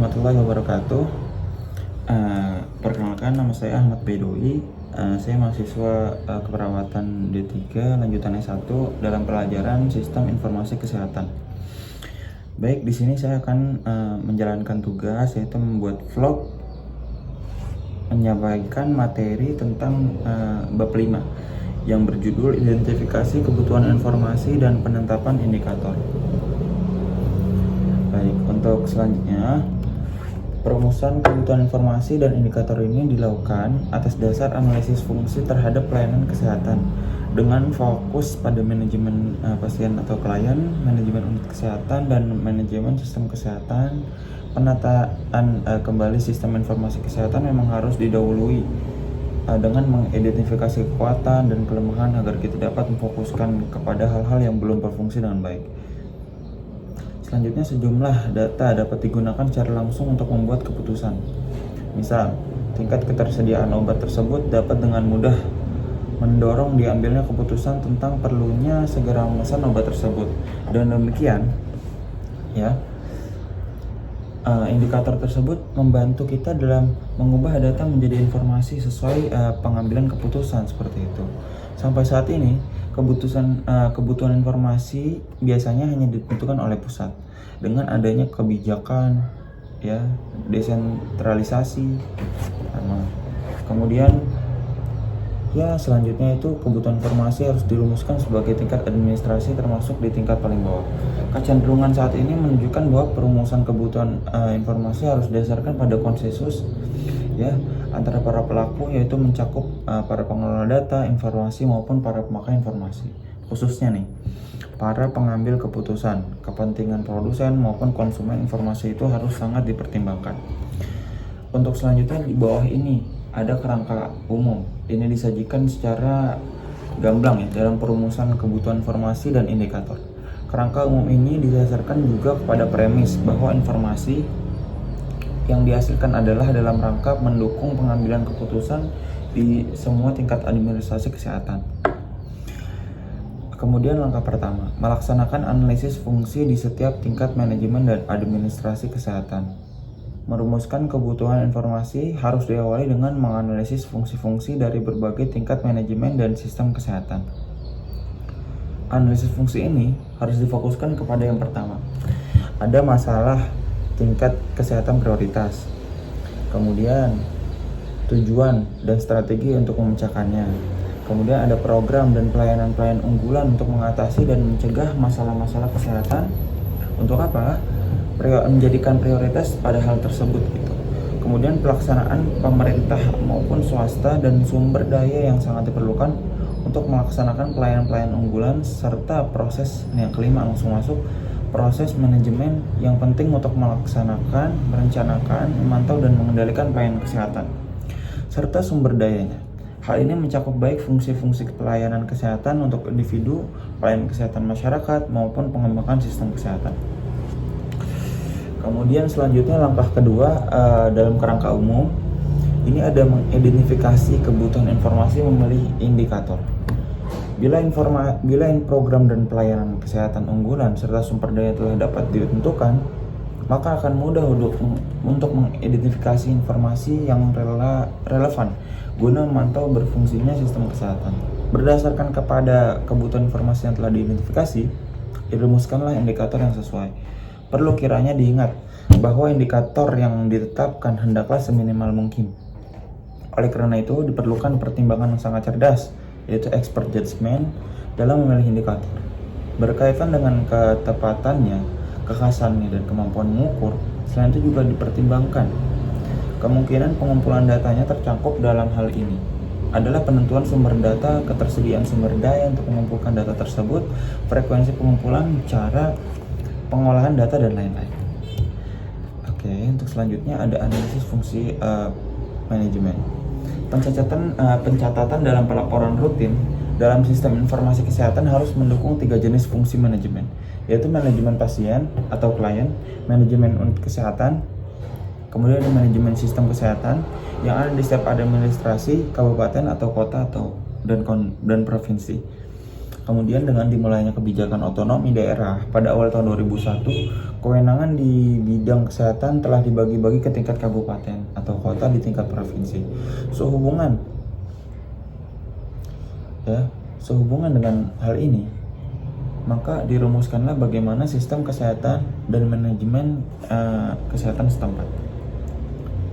warahmatullahi wabarakatuh. Perkenalkan, nama saya Ahmad Bedowi. Saya mahasiswa keperawatan D3 lanjutan S1 dalam pelajaran Sistem Informasi Kesehatan. Baik, di sini saya akan menjalankan tugas, yaitu membuat vlog menyampaikan materi tentang bab 5 yang berjudul Identifikasi Kebutuhan Informasi dan Penetapan Indikator. Baik, untuk selanjutnya, perumusan kebutuhan informasi dan indikator ini dilakukan atas dasar analisis fungsi terhadap pelayanan kesehatan dengan fokus pada manajemen pasien atau klien, manajemen unit kesehatan, dan manajemen sistem kesehatan. Penataan kembali sistem informasi kesehatan memang harus didahului dengan mengidentifikasi kekuatan dan kelemahan agar kita dapat memfokuskan kepada hal-hal yang belum berfungsi dengan baik. Selanjutnya, sejumlah data dapat digunakan secara langsung untuk membuat keputusan. Misal, tingkat ketersediaan obat tersebut dapat dengan mudah mendorong diambilnya keputusan tentang perlunya segera memesan obat tersebut. Dan demikian, indikator tersebut membantu kita dalam mengubah data menjadi informasi sesuai pengambilan keputusan seperti itu. Sampai saat ini, kebutuhan informasi biasanya hanya ditentukan oleh pusat dengan adanya kebijakan desentralisasi. Kemudian selanjutnya itu kebutuhan informasi harus dirumuskan sebagai tingkat administrasi termasuk di tingkat paling bawah. Kecenderungan saat ini menunjukkan bahwa perumusan kebutuhan informasi harus didasarkan pada konsensus antara para pelaku, yaitu mencakup para pengelola data, informasi maupun para pemakai informasi. Khususnya para pengambil keputusan, kepentingan produsen maupun konsumen informasi itu harus sangat dipertimbangkan. Untuk selanjutnya di bawah ini ada kerangka umum. Ini disajikan secara gamblang dalam perumusan kebutuhan informasi dan indikator. Kerangka umum ini didasarkan juga kepada premis bahwa informasi yang dihasilkan adalah dalam rangka mendukung pengambilan keputusan di semua tingkat administrasi kesehatan. Kemudian langkah pertama, melaksanakan analisis fungsi di setiap tingkat manajemen dan administrasi kesehatan. Merumuskan kebutuhan informasi harus diawali dengan menganalisis fungsi-fungsi dari berbagai tingkat manajemen dan sistem kesehatan. Analisis fungsi ini harus difokuskan kepada yang pertama, ada masalah tingkat kesehatan prioritas, kemudian tujuan dan strategi untuk memecahkannya, kemudian ada program dan pelayanan-pelayanan unggulan untuk mengatasi dan mencegah masalah-masalah kesehatan. Untuk apa? Menjadikan prioritas pada hal tersebut Kemudian pelaksanaan pemerintah maupun swasta dan sumber daya yang sangat diperlukan untuk melaksanakan pelayanan-pelayanan unggulan, serta proses yang kelima langsung masuk proses manajemen yang penting untuk melaksanakan, merencanakan, memantau dan mengendalikan pelayanan kesehatan serta sumber dayanya. Hal ini mencakup baik fungsi-fungsi pelayanan kesehatan untuk individu, pelayanan kesehatan masyarakat maupun pengembangan sistem kesehatan. Kemudian selanjutnya langkah kedua dalam kerangka umum ini ada mengidentifikasi kebutuhan informasi memilih indikator. Bila program dan pelayanan kesehatan unggulan serta sumber daya telah dapat ditentukan, maka akan mudah untuk mengidentifikasi informasi yang relevan guna memantau berfungsinya sistem kesehatan. Berdasarkan kepada kebutuhan informasi yang telah diidentifikasi, dirumuskanlah indikator yang sesuai. Perlu kiranya diingat bahwa indikator yang ditetapkan hendaklah seminimal mungkin. Oleh karena itu, diperlukan pertimbangan yang sangat cerdas, yaitu expert judgment dalam memilih indikator. Berkaitan dengan ketepatannya, kekhasannya, dan kemampuan mengukur, selain itu juga dipertimbangkan kemungkinan pengumpulan datanya tercakup dalam hal ini adalah penentuan sumber data, ketersediaan sumber daya untuk mengumpulkan data tersebut, frekuensi pengumpulan, cara pengolahan data, dan lain-lain. Oke, untuk selanjutnya ada analisis fungsi manajemen. Pencatatan dalam pelaporan rutin dalam sistem informasi kesehatan harus mendukung 3 jenis fungsi manajemen, yaitu manajemen pasien atau klien, manajemen unit kesehatan, kemudian ada manajemen sistem kesehatan yang ada di setiap administrasi, kabupaten atau kota dan provinsi. Kemudian dengan dimulainya kebijakan otonomi daerah pada awal tahun 2001, kewenangan di bidang kesehatan telah dibagi-bagi ke tingkat kabupaten atau kota di tingkat provinsi. Sehubungan dengan hal ini, maka dirumuskanlah bagaimana sistem kesehatan dan manajemen kesehatan setempat.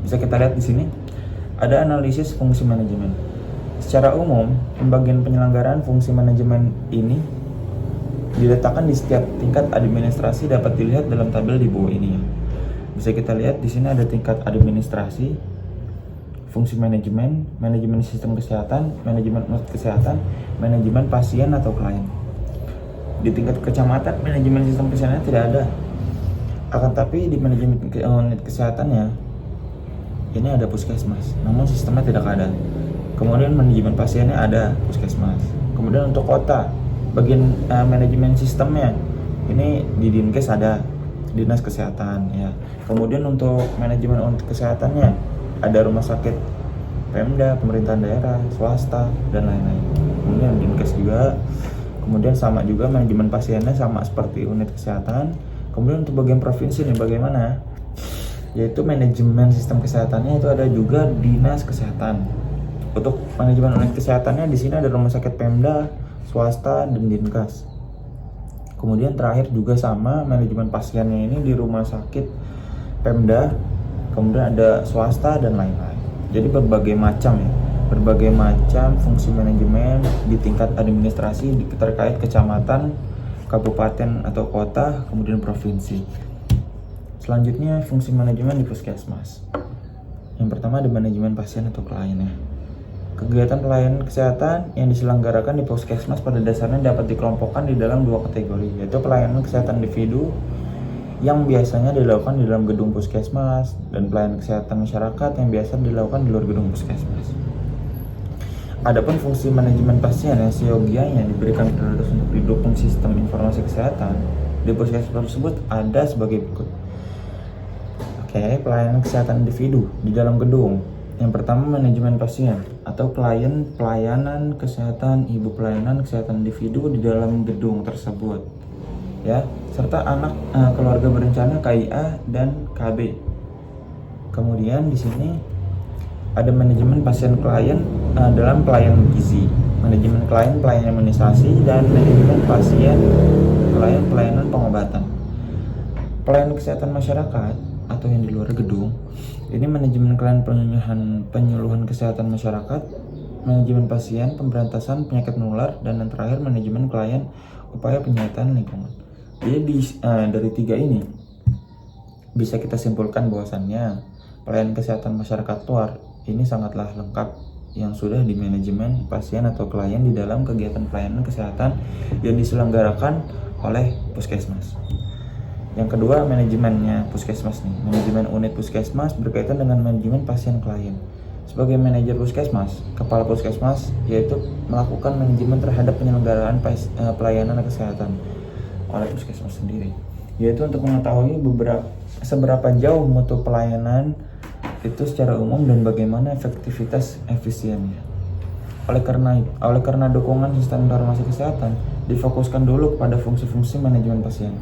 Bisa kita lihat di sini ada analisis fungsi manajemen. Secara umum, pembagian penyelenggaraan fungsi manajemen ini diletakkan di setiap tingkat administrasi dapat dilihat dalam tabel di bawah ini ya. Bisa kita lihat di sini ada tingkat administrasi, fungsi manajemen, manajemen sistem kesehatan, manajemen unit kesehatan, manajemen pasien atau klien. Di tingkat kecamatan, manajemen sistem kesehatan tidak ada. Akan tapi di manajemen unit kesehatannya ini ada puskesmas, namun sistemnya tidak ada. Kemudian manajemen pasiennya ada puskesmas. Kemudian untuk kota, bagian manajemen sistemnya ini di Dinkes ada, dinas kesehatan ya. Kemudian untuk manajemen unit kesehatannya ada rumah sakit Pemda, pemerintahan daerah, swasta dan lain-lain. Kemudian Dinkes juga. Kemudian sama juga manajemen pasiennya sama seperti unit kesehatan. Kemudian untuk bagian provinsi nih bagaimana? Yaitu manajemen sistem kesehatannya itu ada juga dinas kesehatan. Untuk manajemen unit kesehatannya di sini ada rumah sakit Pemda, swasta dan Dinkes. Kemudian terakhir juga sama manajemen pasiennya ini di rumah sakit Pemda, kemudian ada swasta dan lain-lain. Jadi berbagai macam fungsi manajemen di tingkat administrasi terkait kecamatan, kabupaten atau kota, kemudian provinsi. Selanjutnya fungsi manajemen di puskesmas. Yang pertama ada manajemen pasien atau kliennya. Kegiatan pelayanan kesehatan yang diselenggarakan di puskesmas pada dasarnya dapat dikelompokkan di dalam dua kategori, yaitu pelayanan kesehatan individu yang biasanya dilakukan di dalam gedung puskesmas dan pelayanan kesehatan masyarakat yang biasa dilakukan di luar gedung puskesmas. Adapun fungsi manajemen pasien yang seyogianya diberikan prioritas untuk didukung sistem informasi kesehatan di puskesmas tersebut ada sebagai berikut. Pelayanan kesehatan individu di dalam gedung. Yang pertama manajemen pasien atau klien pelayanan kesehatan ibu pelayanan kesehatan individu di dalam gedung tersebut ya, serta anak keluarga berencana KIA dan KB. Kemudian di sini ada manajemen pasien klien dalam pelayanan gizi, manajemen klien pelayanan imunisasi, dan manajemen pasien klien pelayanan pengobatan. Pelayanan kesehatan masyarakat atau yang di luar gedung ini manajemen klien penyuluhan kesehatan masyarakat, manajemen pasien pemberantasan penyakit menular, dan yang terakhir manajemen klien upaya penyihatan lingkungan. Jadi dari tiga ini bisa kita simpulkan bahwasannya pelayanan kesehatan masyarakat luar ini sangatlah lengkap yang sudah di manajemen pasien atau klien di dalam kegiatan pelayanan kesehatan yang diselenggarakan oleh puskesmas. Yang kedua manajemennya puskesmas nih, manajemen unit puskesmas berkaitan dengan manajemen pasien klien. Sebagai manajer puskesmas, kepala puskesmas yaitu melakukan manajemen terhadap penyelenggaraan pelayanan kesehatan oleh puskesmas sendiri, yaitu untuk mengetahui seberapa jauh mutu pelayanan itu secara umum dan bagaimana efektivitas efisiennya. Oleh karena dukungan sistem informasi kesehatan difokuskan dulu kepada fungsi-fungsi manajemen pasien,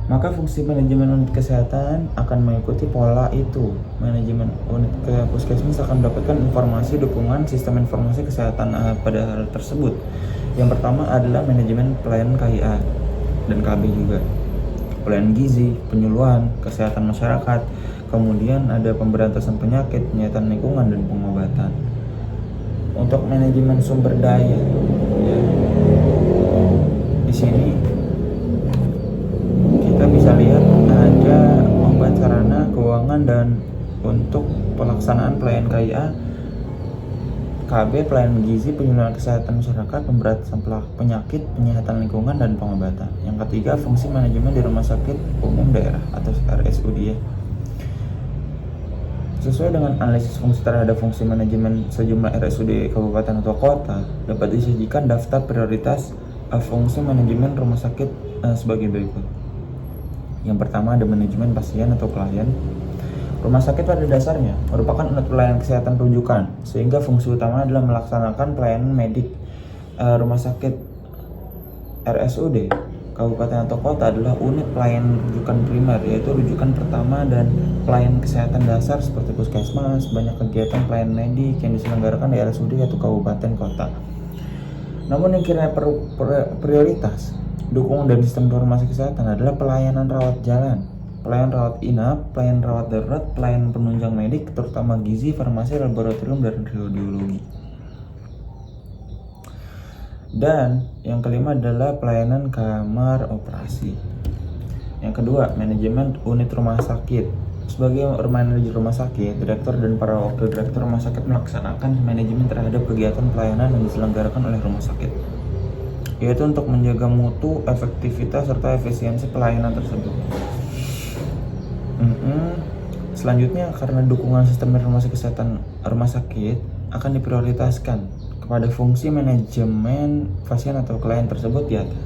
maka fungsi manajemen unit kesehatan akan mengikuti pola itu. Manajemen unit puskesmas akan mendapatkan informasi dukungan sistem informasi kesehatan pada hal tersebut. Yang pertama adalah manajemen pelayanan KIA dan KB juga, pelayanan gizi, penyuluhan, kesehatan masyarakat, kemudian ada pemberantasan penyakit, penyihatan lingkungan, dan pengobatan. Untuk manajemen sumber daya, ya, di sini kita bisa lihat ada obat, sarana, keuangan, dan untuk pelaksanaan pelayanan KIA, KB, pelayanan gizi, penyuluhan kesehatan masyarakat, pemberantasan penyakit, penyihatan lingkungan, dan pengobatan. Yang ketiga, fungsi manajemen di rumah sakit umum daerah atau RSUD ya. Sesuai dengan analisis fungsi terhadap fungsi manajemen sejumlah RSUD kabupaten atau kota, dapat disajikan daftar prioritas fungsi manajemen rumah sakit sebagai berikut. Yang pertama ada manajemen pasien atau klien. Rumah sakit pada dasarnya merupakan unit pelayanan kesehatan rujukan, sehingga fungsi utama adalah melaksanakan pelayanan medik. Rumah sakit RSUD kabupaten atau kota adalah unit pelayanan rujukan primer, yaitu rujukan pertama dan pelayanan kesehatan dasar seperti puskesmas. Banyak kegiatan pelayanan medik yang diselenggarakan di RSUD yaitu kabupaten kota. Namun yang kira prioritas dukungan dari sistem informasi kesehatan adalah pelayanan rawat jalan, pelayanan rawat inap, pelayanan rawat darurat, pelayanan penunjang medik, terutama gizi, farmasi, laboratorium, dan radiologi. Dan yang kelima adalah pelayanan kamar operasi. Yang kedua, manajemen unit rumah sakit. Sebagai manajer rumah sakit, direktur dan para wakil direktur rumah sakit melaksanakan manajemen terhadap kegiatan pelayanan yang diselenggarakan oleh rumah sakit, yaitu untuk menjaga mutu, efektivitas, serta efisiensi pelayanan tersebut. Selanjutnya, karena dukungan sistem informasi kesehatan rumah sakit akan diprioritaskan pada fungsi manajemen pasien atau klien tersebut di atas,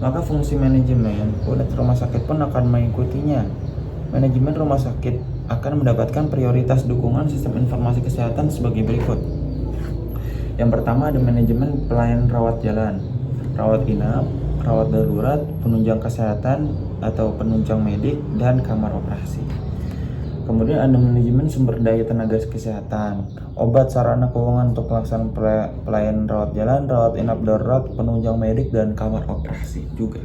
maka fungsi manajemen unit rumah sakit pun akan mengikutinya. Manajemen rumah sakit akan mendapatkan prioritas dukungan sistem informasi kesehatan sebagai berikut. Yang pertama ada manajemen pelayanan rawat jalan, rawat inap, rawat darurat, penunjang kesehatan atau penunjang medik, dan kamar operasi. Kemudian ada manajemen sumber daya tenaga kesehatan, obat, sarana, keuangan untuk pelaksanaan pelayanan rawat jalan, rawat inap darurat, penunjang medik, dan kamar operasi juga.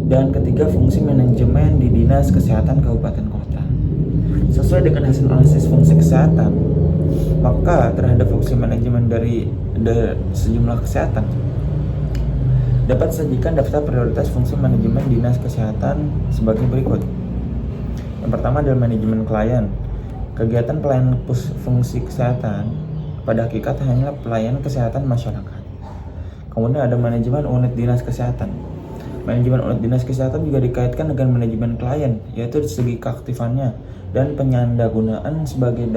Dan ketiga, fungsi manajemen di Dinas Kesehatan Kabupaten Kota. Sesuai dengan hasil analisis fungsi kesehatan, maka terhadap fungsi manajemen dari sejumlah kesehatan dapat disajikan daftar prioritas fungsi manajemen Dinas Kesehatan sebagai berikut. Yang pertama adalah manajemen klien. Kegiatan pelayanan fungsi kesehatan pada hakikat hanyalah pelayanan kesehatan masyarakat. Kemudian ada manajemen unit dinas kesehatan. Manajemen unit dinas kesehatan juga dikaitkan dengan manajemen klien, yaitu dari segi keaktifannya dan penyandanggunaan sebagai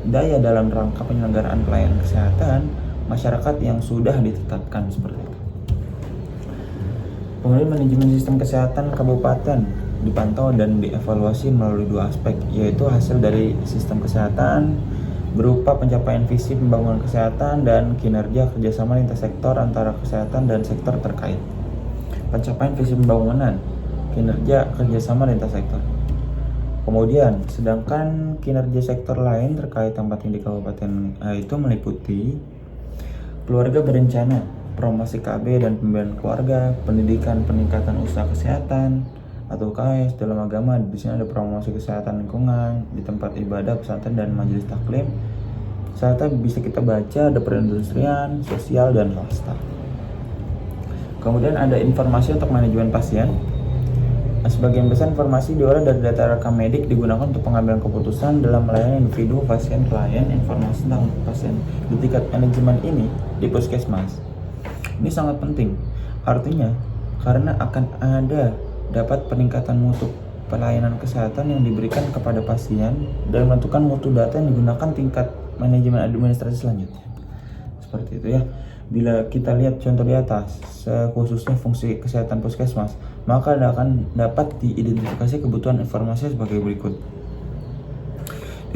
daya dalam rangka penyelenggaraan pelayanan kesehatan masyarakat yang sudah ditetapkan seperti itu. Kemudian manajemen sistem kesehatan kabupaten dipantau dan dievaluasi melalui dua aspek, yaitu hasil dari sistem kesehatan berupa pencapaian visi pembangunan kesehatan dan kinerja kerjasama lintas sektor antara kesehatan dan sektor terkait. Pencapaian visi pembangunan, kinerja kerjasama lintas sektor. Kemudian, sedangkan kinerja sektor lain terkait tempat tinggi kabupaten itu meliputi keluarga berencana, promosi KB dan pembinaan keluarga, pendidikan peningkatan usaha kesehatan atau KS dalam agama. Di sini ada promosi kesehatan lingkungan di tempat ibadah, pesantren, dan majelis taklim. Serta bisa kita baca ada perindustrian, sosial, dan swasta. Kemudian ada informasi untuk manajemen pasien. Sebagian besar informasi diolah dari data rekam medik digunakan untuk pengambilan keputusan dalam melayani individu, pasien, klien. Informasi tentang pasien di tingkat manajemen ini di puskesmas ini sangat penting. Artinya karena akan ada dapat peningkatan mutu pelayanan kesehatan yang diberikan kepada pasien dan menentukan mutu data yang digunakan tingkat manajemen administrasi selanjutnya. Seperti itu ya. Bila kita lihat contoh di atas, khususnya fungsi kesehatan puskesmas, maka akan dapat diidentifikasi kebutuhan informasi sebagai berikut.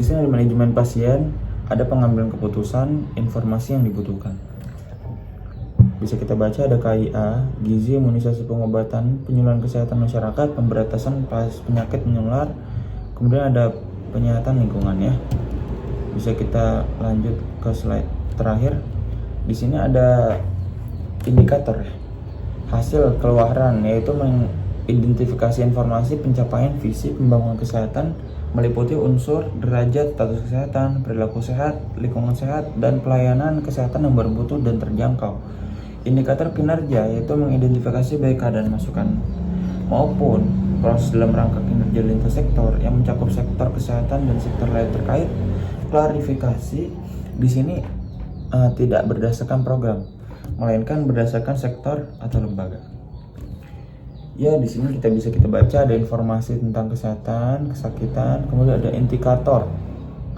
Di sini ada manajemen pasien, ada pengambilan keputusan, informasi yang dibutuhkan. Bisa kita baca ada KIA, gizi, imunisasi, pengobatan, penyuluhan kesehatan masyarakat, pemberantasan penyakit menular, kemudian ada penyihatan lingkungan ya. Bisa kita lanjut ke slide terakhir. Di sini ada indikator ya. Hasil keluaran yaitu mengidentifikasi informasi pencapaian visi pembangunan kesehatan meliputi unsur, derajat, status kesehatan, perilaku sehat, lingkungan sehat, dan pelayanan kesehatan yang bermutu dan terjangkau. Indikator kinerja yaitu mengidentifikasi baik keadaan masukan maupun proses dalam rangka kinerja lintas sektor yang mencakup sektor kesehatan dan sektor lain terkait. Klarifikasi di sini tidak berdasarkan program, melainkan berdasarkan sektor atau lembaga. Ya, di sini bisa kita baca ada informasi tentang kesehatan, kesakitan, kemudian ada indikator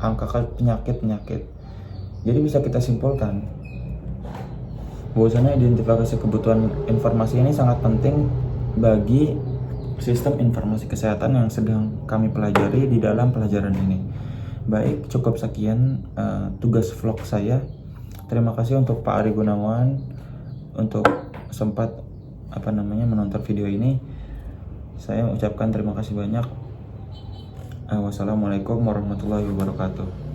angka penyakit. Jadi bisa kita simpulkan bahwasanya identifikasi kebutuhan informasi ini sangat penting bagi sistem informasi kesehatan yang sedang kami pelajari di dalam pelajaran ini. Baik, cukup sekian tugas vlog saya. Terima kasih untuk Pak Ari Gunawan untuk sempat menonton video ini. Saya ucapkan terima kasih banyak. Wassalamualaikum warahmatullahi wabarakatuh.